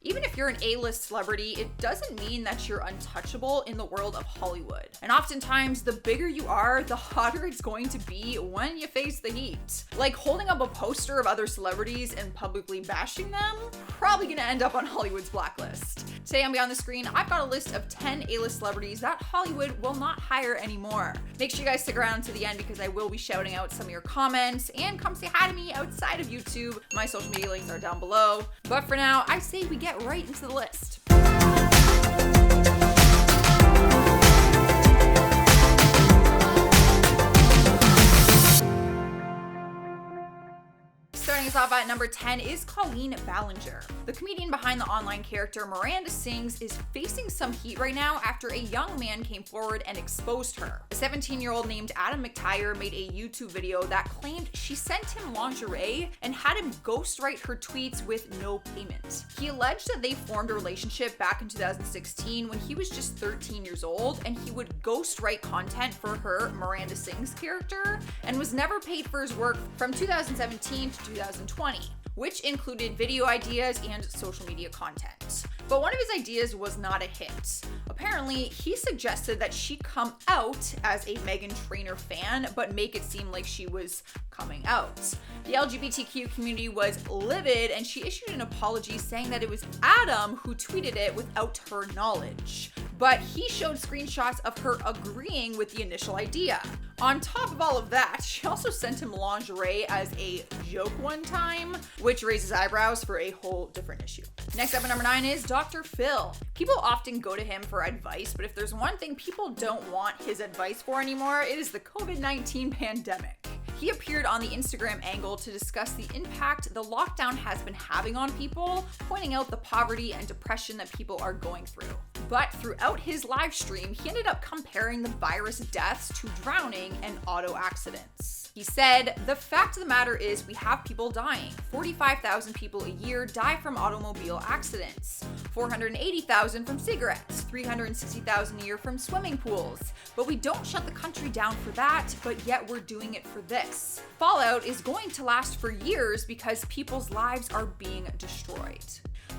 Even if you're an A-list celebrity, it doesn't mean that you're untouchable in the world of Hollywood. And oftentimes, the bigger you are, the hotter it's going to be when you face the heat. Like holding up a poster of other celebrities and publicly bashing them, probably gonna end up on Hollywood's blacklist. Today on Beyond the Screen, I've got a list of 10 A-list celebrities that Hollywood will not hire anymore. Make sure you guys stick around to the end because I will be shouting out some of your comments, and come say hi to me outside of YouTube. My social media links are down below. But for now, I say we get right into the list. Starting us off at number 10 is Colleen Ballinger. The comedian behind the online character Miranda Sings is facing some heat right now after a young man came forward and exposed her. A 17-year-old named Adam McTire made a YouTube video that claimed she sent him lingerie and had him ghostwrite her tweets with no payment. He alleged that they formed a relationship back in 2016 when he was just 13 years old, and he would ghostwrite content for her Miranda Sings character and was never paid for his work from 2017 to 2020, which included video ideas and social media content. But one of his ideas was not a hit. Apparently, he suggested that she come out as a Meghan Trainor fan, but make it seem like she was coming out. The LGBTQ community was livid, and she issued an apology saying that it was Adam who tweeted it without her knowledge. But he showed screenshots of her agreeing with the initial idea. On top of all of that, she also sent him lingerie as a joke one time, which raises eyebrows for a whole different issue. Next up at number 9 is Dr. Phil. People often go to him for advice, but if there's one thing people don't want his advice for anymore, it is the COVID-19 pandemic. He appeared on the Instagram angle to discuss the impact the lockdown has been having on people, pointing out the poverty and depression that people are going through. But throughout his live stream, he ended up comparing the virus deaths to drowning and auto accidents. He said, "The fact of the matter is we have people dying. 45,000 people a year die from automobile accidents, 480,000 from cigarettes, 360,000 a year from swimming pools. But we don't shut the country down for that, but yet we're doing it for this. Fallout is going to last for years because people's lives are being destroyed."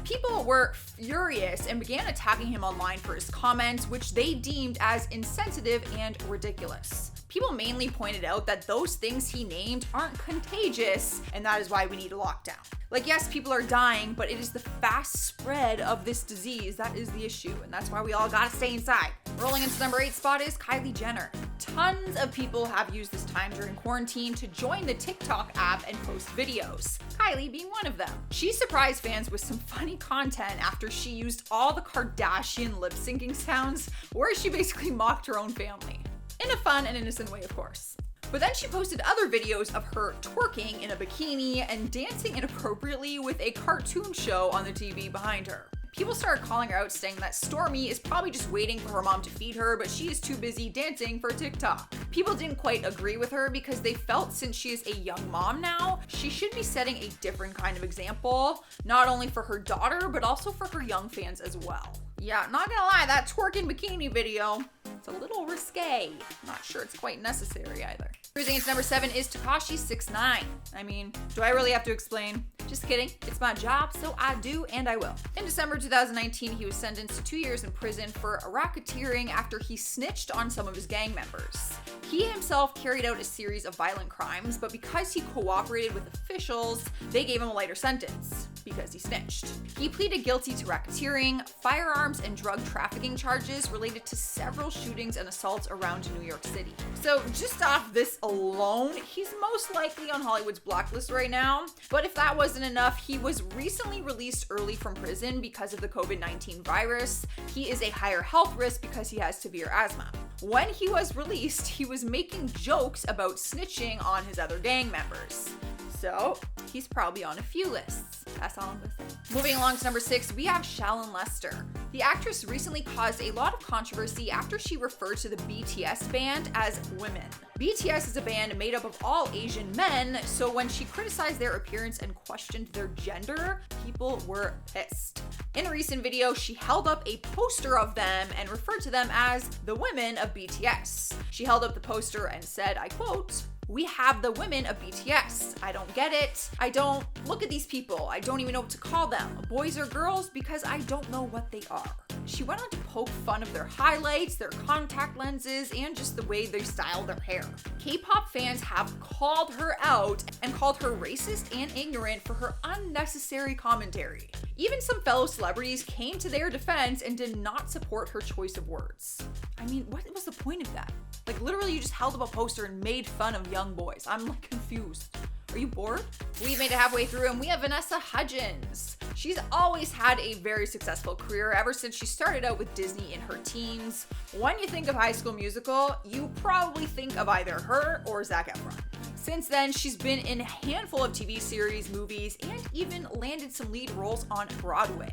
People were furious and began attacking him online for his comments, which they deemed as insensitive and ridiculous. People mainly pointed out that those things he named aren't contagious, and that is why we need a lockdown. Like, yes, people are dying, but it is the fast spread of this disease that is the issue, and that's why we all gotta stay inside. Rolling into number 8 spot is Kylie Jenner. Tons of people have used this time during quarantine to join the TikTok app and post videos, Kylie being one of them. She surprised fans with some funny content after she used all the Kardashian lip syncing sounds, where she basically mocked her own family. In a fun and innocent way, of course. But then she posted other videos of her twerking in a bikini and dancing inappropriately with a cartoon show on the TV behind her. People started calling her out, saying that Stormi is probably just waiting for her mom to feed her, but she is too busy dancing for TikTok. People didn't quite agree with her because they felt since she is a young mom now, she should be setting a different kind of example, not only for her daughter, but also for her young fans as well. Yeah, not gonna lie, that twerking bikini video, it's a little risque. Not sure it's quite necessary either. Cruising into number 7 is Tekashi 6ix9ine. I mean, do I really have to explain? Just kidding. It's my job, so I do and I will. In December 2019, he was sentenced to 2 years in prison for racketeering after he snitched on some of his gang members. He himself carried out a series of violent crimes, but because he cooperated with officials, they gave him a lighter sentence because he snitched. He pleaded guilty to racketeering, firearms, and drug trafficking charges related to several shootings and assaults around New York City. So just off this alone, he's most likely on Hollywood's blacklist right now. But if that wasn't enough, he was recently released early from prison because of the COVID-19 virus. He is a higher health risk because he has severe asthma. When he was released, he was making jokes about snitching on his other gang members. So he's probably on a few lists. That's all I'm gonna say. Moving along to number 6, we have SHALLON. The actress recently caused a lot of controversy after she referred to the BTS band as women. BTS is a band made up of all Asian men, so when she criticized their appearance and questioned their gender, people were pissed. In a recent video, she held up a poster of them and referred to them as the women of BTS. She held up the poster and said, I quote, We have the women of BTS. I don't get it. I don't look at these people. I don't even know what to call them. Boys or girls, because I don't know what they are. She went on to poke fun of their highlights, their contact lenses, and just the way they style their hair. K-pop fans have called her out and called her racist and ignorant for her unnecessary commentary. Even some fellow celebrities came to their defense and did not support her choice of words. I mean, what was the point of that? Like, literally, you just held up a poster and made fun of young boys. I'm like confused. Are you bored? We've made it halfway through and we have Vanessa Hudgens. She's always had a very successful career ever since she started out with Disney in her teens. When you think of High School Musical, you probably think of either her or Zac Efron. Since then, she's been in a handful of TV series, movies, and even landed some lead roles on Broadway.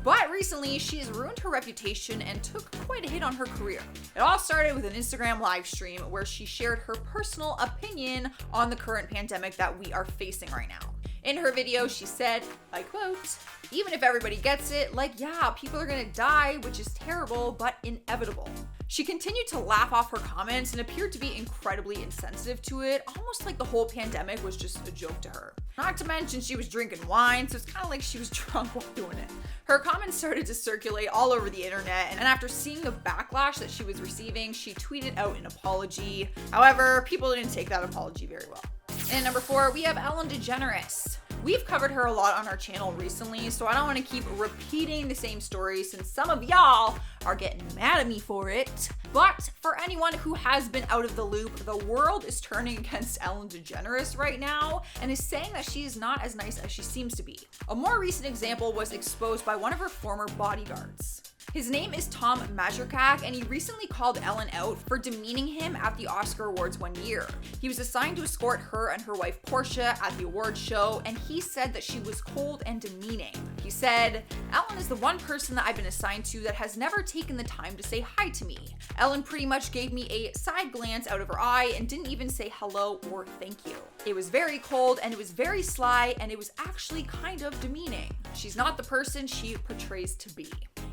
But recently, she's ruined her reputation and took quite a hit on her career. It all started with an Instagram live stream where she shared her personal opinion on the current pandemic that we are facing right now. In her video, she said, I quote, "Even if everybody gets it, like, yeah, people are gonna die, which is terrible, but inevitable." She continued to laugh off her comments and appeared to be incredibly insensitive to it, almost like the whole pandemic was just a joke to her. Not to mention she was drinking wine, so it's kind of like she was drunk while doing it. Her comments started to circulate all over the internet, and after seeing the backlash that she was receiving, she tweeted out an apology. However, people didn't take that apology very well. And number 4, we have Ellen Degeneres. We've covered her a lot on our channel recently, so I don't want to keep repeating the same story since some of y'all are getting mad at me for it. But for anyone who has been out of the loop, the world is turning against Ellen Degeneres right now and is saying that she is not as nice as she seems to be. A more recent example was exposed by one of her former bodyguards. His name is Tom Majorkak, and he recently called Ellen out for demeaning him at the Oscar Awards one year. He was assigned to escort her and her wife Portia at the awards show, and he said that she was cold and demeaning. He said, "Ellen is the one person that I've been assigned to that has never taken the time to say hi to me. Ellen pretty much gave me a side glance out of her eye and didn't even say hello or thank you. It was very cold and it was very sly and it was actually kind of demeaning. She's not the person she portrays to be."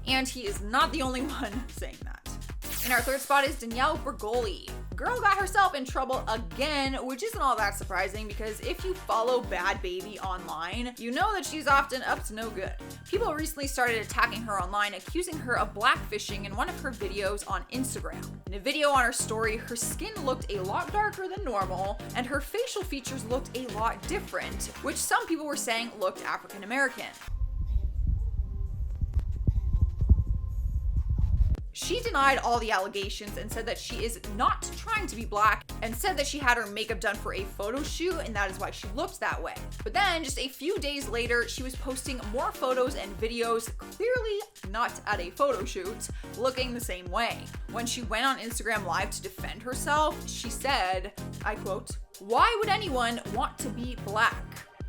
And he is not the only one saying that. In our 3rd spot is Danielle BREGOLI. Girl got herself in trouble again, which isn't all that surprising because if you follow Bad Baby online, you know that she's often up to no good. People recently started attacking her online, accusing her of blackfishing in one of her videos on Instagram. In a video on her story, her skin looked a lot darker than normal, and her facial features looked a lot different, which some people were saying looked African American. She denied all the allegations and said that she is not trying to be black and said that she had her makeup done for a photo shoot and that is why she looked that way. But then just a few days later, she was posting more photos and videos, clearly not at a photo shoot, looking the same way. When she went on Instagram Live to defend herself, she said, I quote, "Why would anyone want to be black?"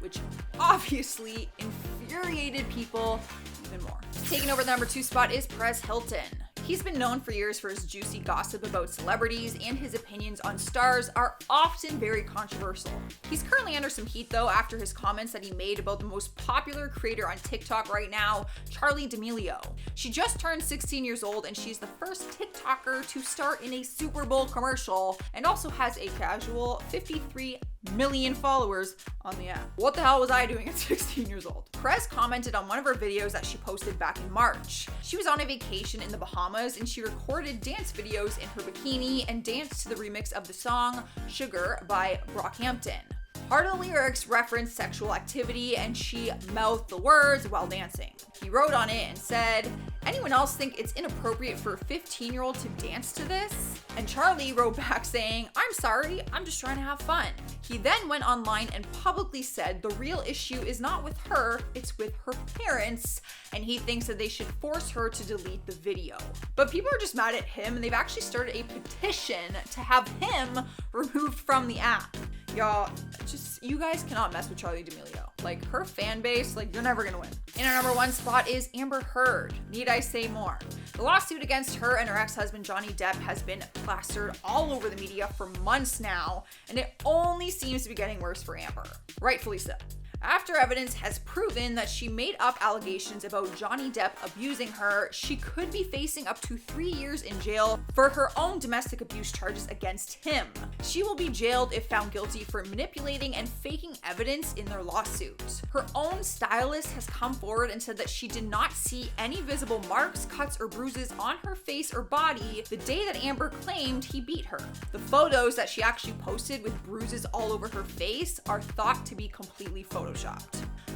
Which obviously infuriated people even more. Taking over the number 2 spot is PEREZ HILTON. He's been known for years for his juicy gossip about celebrities, and his opinions on stars are often very controversial. He's currently under some heat though after his comments that he made about the most popular creator on TikTok right now, Charli D'Amelio. She just turned 16 years old and she's the first TikToker to star in a Super Bowl commercial and also has a casual 53 million followers on the app. What the hell was I doing at 16 years old? PEREZ commented on one of her videos that she posted back in March. She was on a vacation in the Bahamas and she recorded dance videos in her bikini and danced to the remix of the song Sugar by Brockhampton. Part of the lyrics referenced sexual activity and she mouthed the words while dancing. He wrote on it and said, "Anyone else think it's inappropriate for a 15-year-old to dance to this?" And Charli wrote back saying, "I'm sorry, I'm just trying to have fun." He then went online and publicly said the real issue is not with her, it's with her parents, and he thinks that they should force her to delete the video. But people are just mad at him and they've actually started a petition to have him removed from the app. Y'all, you guys cannot mess with Charli D'Amelio. Like, her fan base, like, you're never gonna win. In our number 1 spot is Amber Heard. Need I say more? The lawsuit against her and her ex-husband Johnny Depp has been plastered all over the media for months now, and it only seems to be getting worse for Amber. Rightfully so. After evidence has proven that she made up allegations about Johnny Depp abusing her, she could be facing up to 3 years in jail for her own domestic abuse charges against him. She will be jailed if found guilty for manipulating and faking evidence in their lawsuit. Her own stylist has come forward and said that she did not see any visible marks, cuts, or bruises on her face or body the day that Amber claimed he beat her. The photos that she actually posted with bruises all over her face are thought to be completely photoshopped.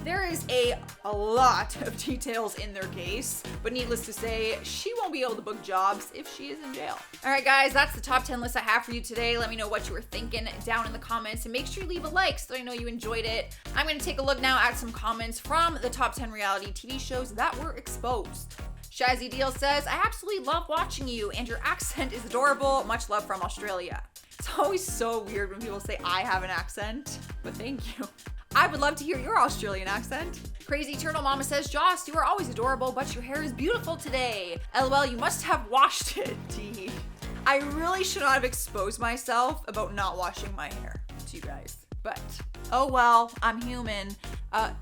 There is a lot of details in their case, but needless to say, she won't be able to book jobs if she is in jail. Alright guys, that's the top 10 list I have for you today. Let me know what you were thinking down in the comments, and make sure you leave a like so I know you enjoyed it. I'm going to take a look now at some comments from the top 10 reality TV shows that were exposed. Shazzy Deal says, I absolutely love watching you and your accent is adorable. Much love from Australia. It's always so weird when people say I have an accent, but thank you. I would love to hear your Australian accent. Crazy Turtle Mama says, Joss, you are always adorable, but your hair is beautiful today. LOL, you must have washed it. Tee. I really should not have exposed myself about not washing my hair to you guys. But, oh well, I'm human.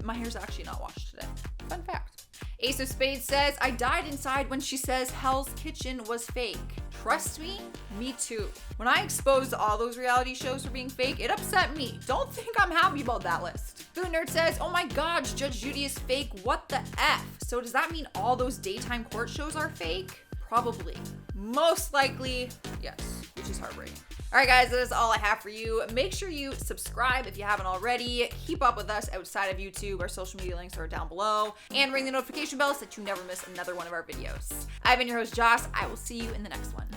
My hair's actually not washed today. Fun fact. Ace of Spades says, I died inside when she says Hell's Kitchen was fake. Trust me, me too. When I exposed all those reality shows for being fake, it upset me. Don't think I'm happy about that list. Food Nerd says, oh my god, Judge Judy is fake, what the F? So does that mean all those daytime court shows are fake? Probably. Most likely, yes, which is heartbreaking. Alright guys, that is all I have for you. Make sure you subscribe if you haven't already. Keep up with us outside of YouTube. Our social media links are down below. And ring the notification bell so that you never miss another one of our videos. I've been your host, Joss. I will see you in the next one.